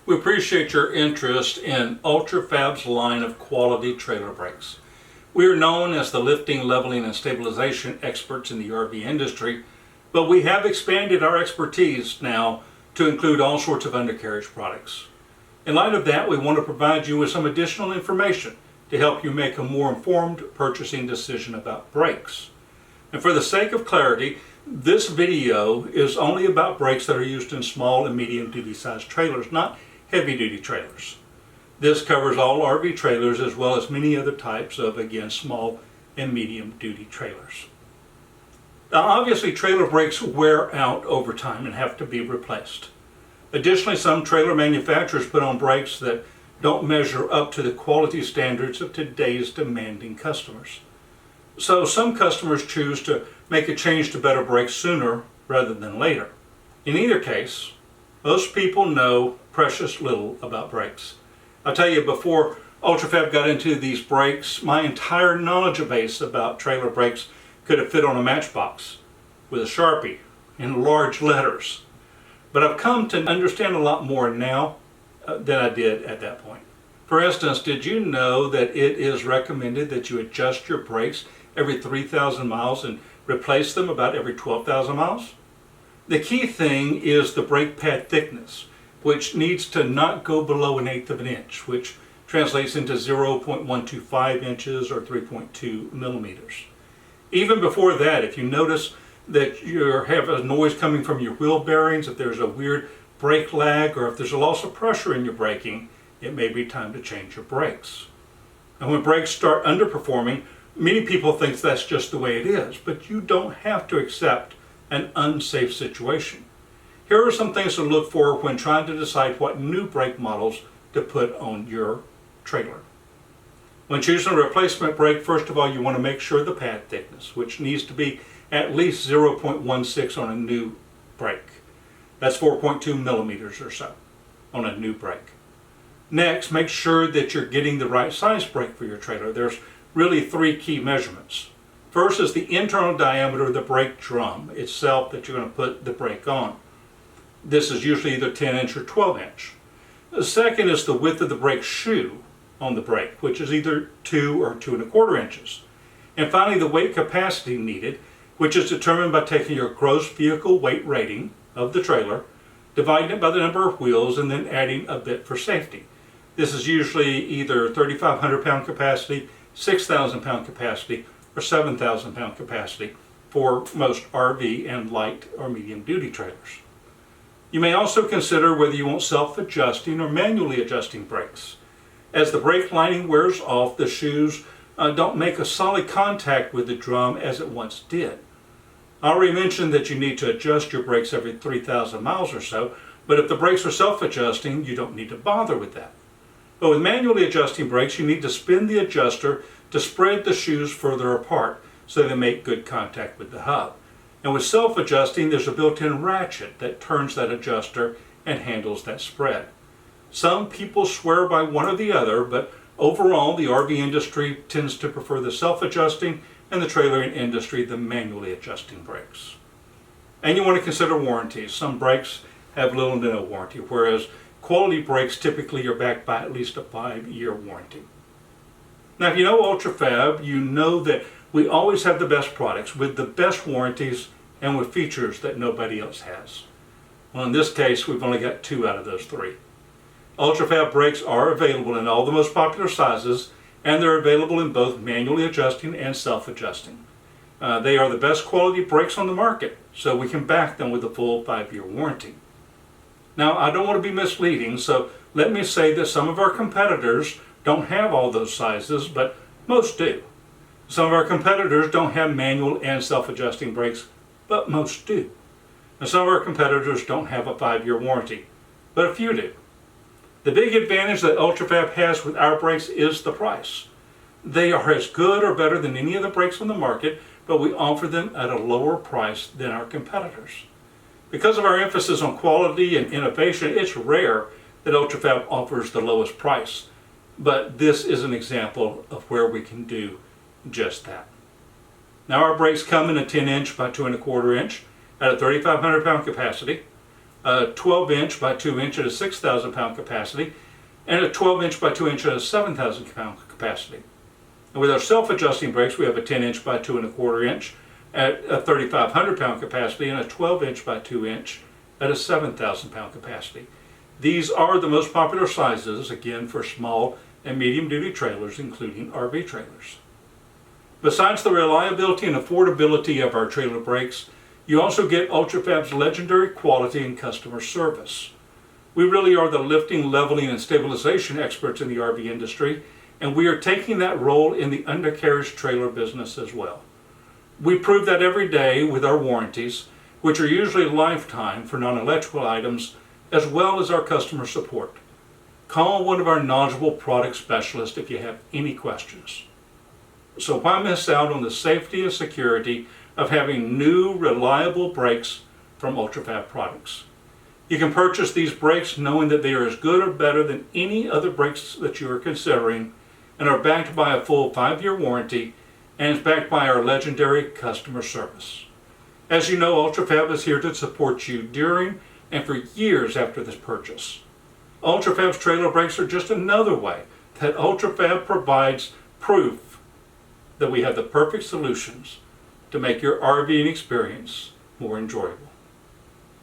We appreciate your interest in Ultra-Fab's line of quality trailer brakes. We are known as the lifting, leveling, and stabilization experts in the RV industry, but we have expanded our expertise now to include all sorts of undercarriage products. In light of that, we want to provide you with some additional information to help you make a more informed purchasing decision about brakes. And for the sake of clarity, this video is only about brakes that are used in small and medium duty sized trailers, not heavy duty trailers. This covers all RV trailers as well as many other types of, again, small and medium duty trailers. Now obviously trailer brakes wear out over time and have to be replaced. Additionally, some trailer manufacturers put on brakes that don't measure up to the quality standards of today's demanding customers. So some customers choose to make a change to better brakes sooner rather than later. In either case, most people know precious little about brakes. I'll tell you, before Ultra-Fab got into these brakes, my entire knowledge base about trailer brakes could have fit on a matchbox with a Sharpie in large letters. But I've come to understand a lot more now than I did at that point. For instance, did you know that it is recommended that you adjust your brakes every 3,000 miles and replace them about every 12,000 miles? The key thing is the brake pad thickness, which needs to not go below 1/8 of an inch, which translates into 0.125 inches or 3.2 millimeters. Even before that, if you notice that you have a noise coming from your wheel bearings, if there's a weird brake lag, or if there's a loss of pressure in your braking, it may be time to change your brakes. And when brakes start underperforming, many people think that's just the way it is, but you don't have to accept an unsafe situation. Here are some things to look for when trying to decide what new brake models to put on your trailer. When choosing a replacement brake, first of all, you want to make sure the pad thickness, which needs to be at least 0.16 on a new brake. That's 4.2 millimeters or so on a new brake. Next, make sure that you're getting the right size brake for your trailer. There's really three key measurements. First is the internal diameter of the brake drum itself that you're going to put the brake on. This is usually either 10-inch or 12-inch. The second is the width of the brake shoe on the brake, which is either 2 or 2¼ inches. And finally, the weight capacity needed, which is determined by taking your gross vehicle weight rating of the trailer, dividing it by the number of wheels, and then adding a bit for safety. This is usually either 3,500 pound capacity, 6,000 pound capacity, or 7,000 pound capacity for most RV and light or medium duty trailers. You may also consider whether you want self-adjusting or manually adjusting brakes. As the brake lining wears off, the shoes don't make a solid contact with the drum as it once did. I already mentioned that you need to adjust your brakes every 3,000 miles or so, but if the brakes are self-adjusting, you don't need to bother with that. But with manually adjusting brakes, you need to spin the adjuster to spread the shoes further apart so they make good contact with the hub. And with self-adjusting, there's a built-in ratchet that turns that adjuster and handles that spread. Some people swear by one or the other, but overall the RV industry tends to prefer the self-adjusting and the trailering industry the manually adjusting brakes. And you want to consider warranties. Some brakes have little to no warranty, whereas quality brakes typically are backed by at least a 5-year warranty. Now, if you know Ultra-Fab, you know that we always have the best products with the best warranties and with features that nobody else has. Well, in this case, we've only got 2 out of those 3. Ultra-Fab brakes are available in all the most popular sizes, and they're available in both manually adjusting and self-adjusting. They are the best quality brakes on the market, so we can back them with a full 5-year warranty. Now, I don't want to be misleading, so let me say that some of our competitors don't have all those sizes, but most do. Some of our competitors don't have manual and self-adjusting brakes, but most do. And some of our competitors don't have a 5-year warranty, but a few do. The big advantage that Ultra-Fab has with our brakes is the price. They are as good or better than any of the brakes on the market, but we offer them at a lower price than our competitors. Because of our emphasis on quality and innovation, it's rare that Ultra-Fab offers the lowest price, but this is an example of where we can do just that. Now our brakes come in a 10-inch by 2¼ inch at a 3,500 pound capacity. a 12-inch by 2-inch at a 6,000 pound capacity, and a 12-inch by 2-inch at a 7,000 pound capacity. And with our self-adjusting brakes, we have a 10-inch by 2¼ inch at a 3,500 pound capacity and a 12-inch by 2-inch at a 7,000 pound capacity. These are the most popular sizes, again, for small and medium-duty trailers, including RV trailers. Besides the reliability and affordability of our trailer brakes, you also get Ultra-Fab's legendary quality and customer service. We really are the lifting, leveling, and stabilization experts in the RV industry, and we are taking that role in the undercarriage trailer business as well. We prove that every day with our warranties, which are usually lifetime for non-electrical items, as well as our customer support. Call one of our knowledgeable product specialists if you have any questions. So why miss out on the safety and security of having new, reliable brakes from Ultra-Fab products? You can purchase these brakes knowing that they are as good or better than any other brakes that you are considering, and are backed by a full 5-year warranty, and is backed by our legendary customer service. As you know, Ultra-Fab is here to support you during and for years after this purchase. Ultra-Fab's trailer brakes are just another way that Ultra-Fab provides proof that we have the perfect solutions to make your RVing experience more enjoyable.